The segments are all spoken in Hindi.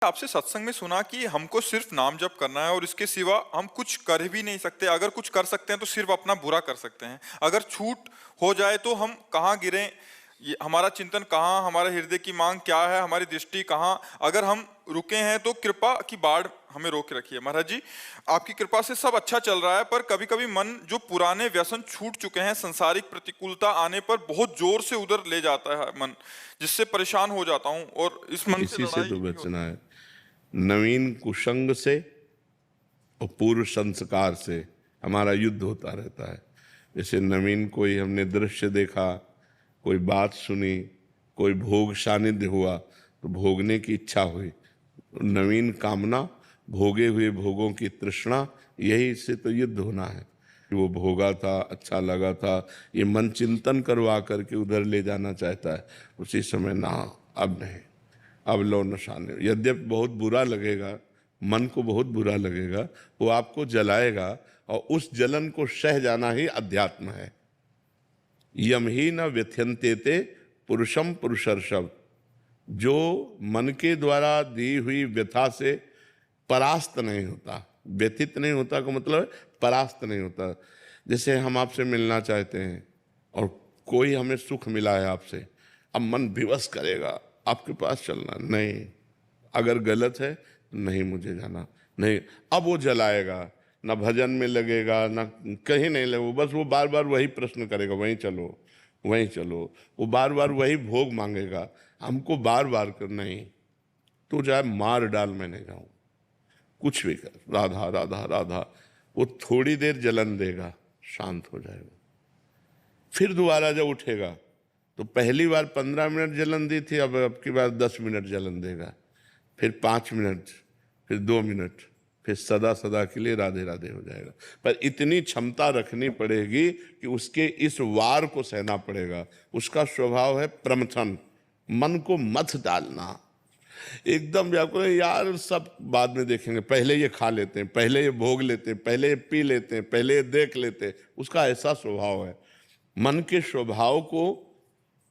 आपसे सत्संग में सुना कि हमको सिर्फ नाम जप करना है और इसके सिवा हम कुछ कर भी नहीं सकते। अगर कुछ कर सकते हैं तो सिर्फ अपना बुरा कर सकते हैं। अगर छूट हो जाए तो हम कहाँ गिरें, ये हमारा चिंतन कहाँ, हमारे हृदय की मांग क्या है, हमारी दृष्टि कहाँ। अगर हम रुके हैं तो कृपा की बाढ़ हमें रोक रखिए। महाराज जी, आपकी कृपा से सब अच्छा चल रहा है, पर कभी कभी मन जो पुराने व्यसन छूट चुके हैं, संसारिक प्रतिकूलता आने पर बहुत जोर से उधर ले जाता है मन, जिससे परेशान हो जाता हूँ और इस मन से इसी से लड़ाई तो भी बचना होती है। है। नवीन कुसंग से और पूर्व संस्कार से हमारा युद्ध होता रहता है। जैसे नवीन कोई हमने दृश्य देखा, कोई बात सुनी, कोई भोग सानिध्य हुआ तो भोगने की इच्छा हुई। नवीन कामना, भोगे हुए भोगों की तृष्णा, यही से तो युद्ध होना है। वो भोगा था, अच्छा लगा था, ये मन चिंतन करवा करके उधर ले जाना चाहता है। उसी समय ना, अब नहीं, अब लो नशाने। यद्यपि बहुत बुरा लगेगा, मन को बहुत बुरा लगेगा, वो आपको जलाएगा और उस जलन को सह जाना ही अध्यात्म है। यम ही न व्यथ्यन्ते ते पुरुषम पुरुषर्षभ। जो मन के द्वारा दी हुई व्यथा से परास्त नहीं होता, व्यथित नहीं होता का मतलब परास्त नहीं होता। जैसे हम आपसे मिलना चाहते हैं और कोई हमें सुख मिला है आपसे, अब मन विवश करेगा आपके पास चलना, नहीं, अगर गलत है नहीं, मुझे जाना नहीं। अब वो जलाएगा, ना भजन में लगेगा, ना कहीं नहीं लगेगा, बस वो बार बार वही प्रश्न करेगा, वहीं चलो वहीं चलो। वो बार बार वही भोग मांगेगा, हमको बार बार कर, नहीं, तू चाहे मार डाल, मैं नहीं जाऊँ, कुछ भी कर, राधा राधा राधा। वो थोड़ी देर जलन देगा, शांत हो जाएगा। फिर दोबारा जब उठेगा तो पहली बार 15 मिनट जलन दी थी, अब की बार 10 मिनट जलन देगा, फिर 5 मिनट, फिर 2 मिनट, फिर सदा सदा के लिए राधे राधे हो जाएगा। पर इतनी क्षमता रखनी पड़ेगी कि उसके इस वार को सहना पड़ेगा। उसका स्वभाव है प्रमथन, मन को मथ डालना, एकदम व्याकुल यार, सब बाद में देखेंगे, पहले ये खा लेते हैं, पहले ये भोग लेते हैं, पहले ये पी लेते हैं, पहले ये देख लेते हैं। उसका ऐसा स्वभाव है। मन के स्वभाव को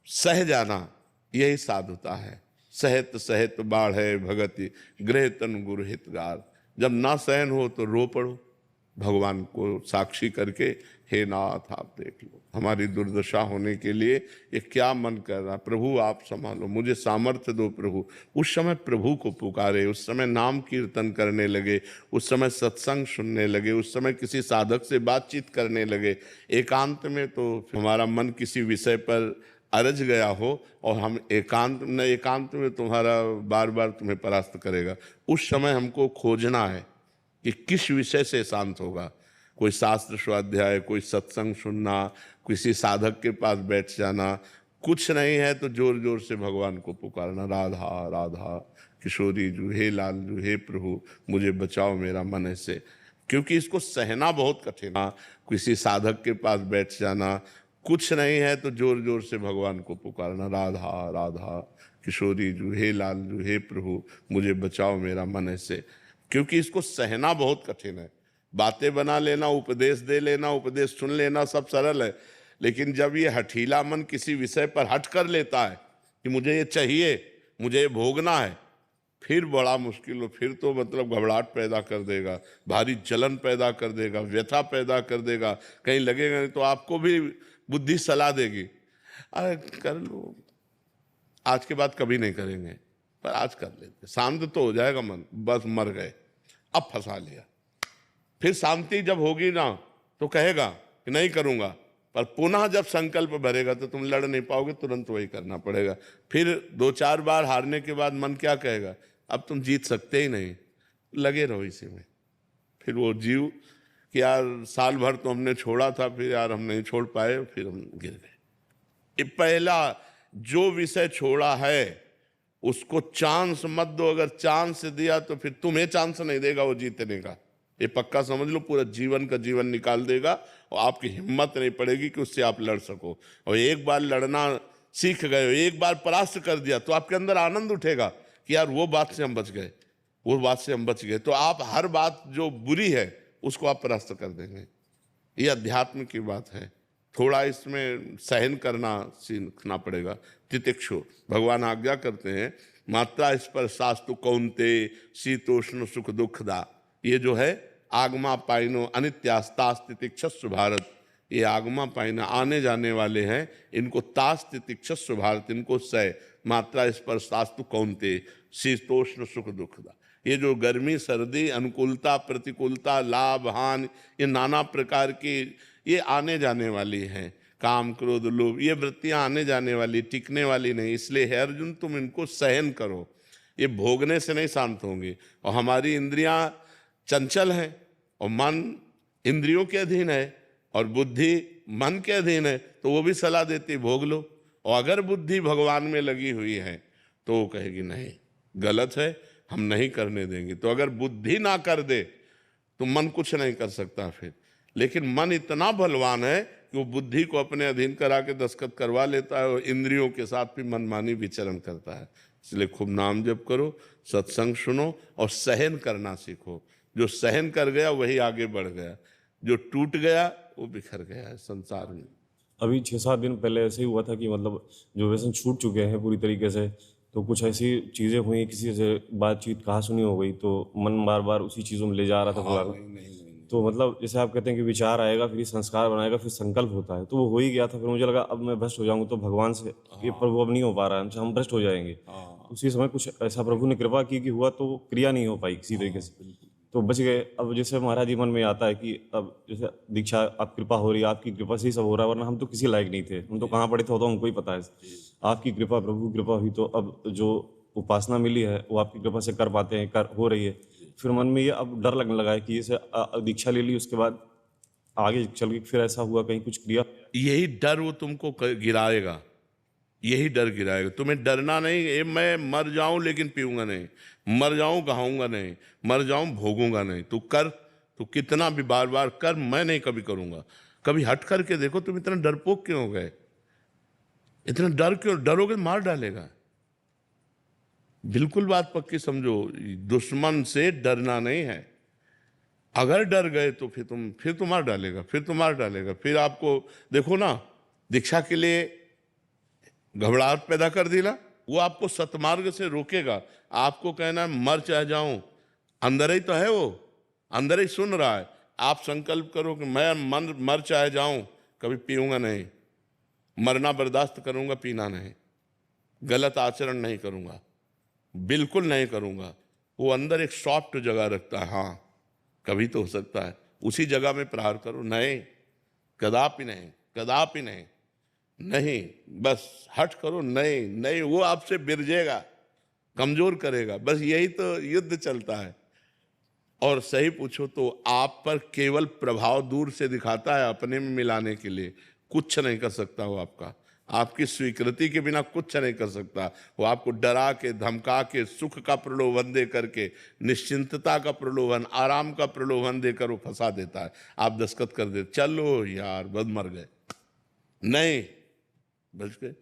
सह जाना यही साधुता है। सहत सहत बाढ़ भगति गृह तन गुरु हितगार। जब ना सहन हो तो रो पड़ो, भगवान को साक्षी करके, हे नाथ आप देख लो हमारी दुर्दशा होने के लिए ये क्या मन कर रहा, प्रभु आप संभालो, मुझे सामर्थ्य दो प्रभु। उस समय प्रभु को पुकारे, उस समय नाम कीर्तन करने लगे, उस समय सत्संग सुनने लगे, उस समय किसी साधक से बातचीत करने लगे। एकांत में तो हमारा मन किसी विषय पर अरज गया हो और हम एकांत में तुम्हारा बार बार तुम्हें परास्त करेगा। उस समय हमको खोजना है कि किस विषय से शांत होगा। कोई शास्त्र स्वाध्याय, कोई सत्संग सुनना, किसी साधक के पास बैठ जाना। कुछ नहीं है तो जोर जोर से भगवान को पुकारना, राधा राधा किशोरी जू, हे लाल जू, हे प्रभु मुझे बचाओ मेरा मन ऐसे। क्योंकि इसको सहना बहुत कठिन है। किसी साधक के पास बैठ जाना, कुछ नहीं है तो जोर जोर से भगवान को पुकारना, राधा राधा किशोरी जू, हे लाल जू, हे प्रभु मुझे बचाओ मेरा मन ऐसे। क्योंकि इसको सहना बहुत कठिन है। बातें बना लेना, उपदेश दे लेना, उपदेश सुन लेना सब सरल है, लेकिन जब ये हठीला मन किसी विषय पर हट कर लेता है कि मुझे ये चाहिए, मुझे ये भोगना है, फिर बड़ा मुश्किल हो। फिर तो मतलब घबराहट पैदा कर देगा, भारी जलन पैदा कर देगा, व्यथा पैदा कर देगा। कहीं लगेगा नहीं तो आपको भी बुद्धि सलाह देगी, अरे कर लो, आज के बाद कभी नहीं करेंगे, पर आज कर लेते, शांत तो हो जाएगा मन, बस मर गए, अब फंसा लिया। फिर शांति जब होगी ना तो कहेगा कि नहीं करूंगा, पर पुनः जब संकल्प भरेगा तो तुम लड़ नहीं पाओगे, तुरंत वही करना पड़ेगा। फिर 2-4 बार हारने के बाद मन क्या कहेगा, अब तुम जीत सकते ही नहीं, लगे रहो इसी में। फिर वो जीव कि यार साल भर तो हमने छोड़ा था, फिर यार हम नहीं छोड़ पाए, फिर हम गिर गए। ये पहला जो विषय छोड़ा है उसको चांस मत दो। अगर चांस दिया तो फिर तुम्हें चांस नहीं देगा वो जीतने का, ये पक्का समझ लो। पूरा जीवन का जीवन निकाल देगा और आपकी हिम्मत नहीं पड़ेगी कि उससे आप लड़ सको। और एक बार लड़ना सीख गए हो, एक बार परास्त कर दिया तो आपके अंदर आनंद उठेगा कि यार वो बात से हम बच गए, वो बात से हम बच गए। तो आप हर बात जो बुरी है उसको आप परास्त कर देंगे। ये अध्यात्म की बात है। थोड़ा इसमें सहन करना सीखना पड़ेगा। तितिक्षु, भगवान आज्ञा करते हैं मात्रा स्पर्शास्तु कौन्ते शीतोष्ण सुख दुखदा। ये जो है आगमा पाइनो अनित्यास्तास्तितिक्षस्व भारत, ये आगमा पाइना आने जाने वाले हैं, इनको तास्तितिक्षस्व भारत, इनको सह मात्रा स्पर्शास्तु कौन्ते शीतोष्ण सुख दुखदा। ये जो गर्मी सर्दी अनुकूलता प्रतिकूलता लाभ हानि, ये नाना प्रकार की ये आने जाने वाली हैं। काम क्रोध लोभ, ये वृत्तियां आने जाने वाली, टिकने वाली नहीं। इसलिए हे अर्जुन तुम इनको सहन करो, ये भोगने से नहीं शांत होंगे। और हमारी इंद्रियां चंचल हैं और मन इंद्रियों के अधीन है और बुद्धि मन के अधीन है, तो वो भी सलाह देती भोग लो। और अगर बुद्धि भगवान में लगी हुई है तो वो कहेगी नहीं गलत है, हम नहीं करने देंगे। तो अगर बुद्धि ना कर दे तो मन कुछ नहीं कर सकता फिर। लेकिन मन इतना बलवान है कि वो बुद्धि को अपने अधीन करा के दस्तखत करवा लेता है और इंद्रियों के साथ भी मनमानी विचरण करता है। इसलिए खूब नाम जप करो, सत्संग सुनो और सहन करना सीखो। जो सहन कर गया वही आगे बढ़ गया, जो टूट गया वो बिखर गया है संसार में। अभी 6-7 दिन पहले ऐसे ही हुआ था कि मतलब जो व्यसन छूट चुके हैं पूरी तरीके से, तो कुछ ऐसी चीज़ें हुई, किसी से बातचीत कहा सुनी हो गई, तो मन बार बार उसी चीज़ों में ले जा रहा था थोड़ा। तो मतलब जैसे आप कहते हैं कि विचार आएगा फिर संस्कार बनाएगा फिर संकल्प होता है, तो वो हो ही गया था। फिर मुझे लगा अब मैं भ्रष्ट हो जाऊंगा तो भगवान से ये प्रभु अब नहीं हो पा रहा है, हमसे हम भ्रष्ट हो जाएंगे। उसी समय कुछ ऐसा प्रभु ने कृपा की कि हुआ तो क्रिया नहीं हो पाई किसी तरीके से, तो बच गए। अब जैसे महाराज जी मन में आता है कि अब जैसे दीक्षा आप कृपा हो रही है, आपकी कृपा से ही सब हो रहा है, वरना हम तो किसी लायक नहीं थे, हम तो कहाँ पड़े थे वो तो हमको ही पता है। आपकी कृपा प्रभु कृपा हुई तो अब जो उपासना मिली है वो आपकी कृपा से कर पाते हैं, कर हो रही है। फिर मन में ये अब डर लगने लगा है कि जैसे दीक्षा ले ली उसके बाद आगे चल के फिर ऐसा हुआ कहीं कुछ क्रिया। यही डर वो तुमको गिराएगा, यही डर गिराएगा। तुम्हें डरना नहीं, ये मैं मर जाऊं लेकिन पीऊंगा नहीं, मर जाऊं गहाऊंगा नहीं, मर जाऊं भोगूंगा नहीं। तू कर, तू कितना भी बार बार कर, मैं नहीं कभी करूंगा। कभी हट करके देखो तुम इतना डरपोक क्यों हो गए, इतना डर क्यों, डरोगे मार डालेगा। बिल्कुल बात पक्की समझो, दुश्मन से डरना नहीं है। अगर डर गए तो फिर तो मार डालेगा, फिर तो मार डालेगा। फिर आपको देखो ना, दीक्षा के लिए घबराहट पैदा कर दिला, वो आपको सतमार्ग से रोकेगा। आपको कहना है मर चाहे जाऊं, अंदर ही तो है वो, अंदर ही सुन रहा है। आप संकल्प करो कि मैं मर चाहे जाऊं, कभी पीऊंगा नहीं, मरना बर्दाश्त करूंगा, पीना नहीं, गलत आचरण नहीं करूंगा, बिल्कुल नहीं करूंगा। वो अंदर एक सॉफ्ट जगह रखता है, हाँ कभी तो हो सकता है, उसी जगह में प्रहार करो। नहीं, कदापि नहीं, कदापि नहीं, नहीं, बस हट करो। नहीं नहीं, वो आपसे बिरजेगा, कमजोर करेगा। बस यही तो युद्ध चलता है। और सही पूछो तो आप पर केवल प्रभाव दूर से दिखाता है, अपने में मिलाने के लिए कुछ नहीं कर सकता। वो आपकी स्वीकृति के बिना कुछ नहीं कर सकता। वो आपको डरा के धमका के सुख का प्रलोभन दे करके, निश्चिंतता का प्रलोभन, आराम का प्रलोभन देकर वो फंसा देता है। आप दस्तखत कर दे, चलो यार बस मर गए, नहीं बच गए।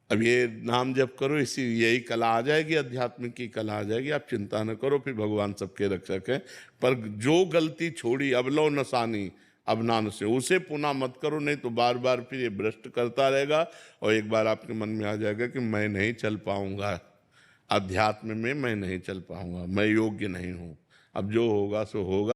अब ये नाम जप करो, इसी यही कला आ जाएगी, अध्यात्म की कला आ जाएगी। आप चिंता न करो, फिर भगवान सबके रक्षक है। पर जो गलती छोड़ी अब लो नसानी अब नान से, उसे पुनः मत करो, नहीं तो बार बार फिर ये भ्रष्ट करता रहेगा। और एक बार आपके मन में आ जाएगा कि मैं नहीं चल पाऊंगा, अध्यात्म में मैं नहीं चल पाऊंगा, मैं योग्य नहीं हूं। अब जो होगा सो होगा।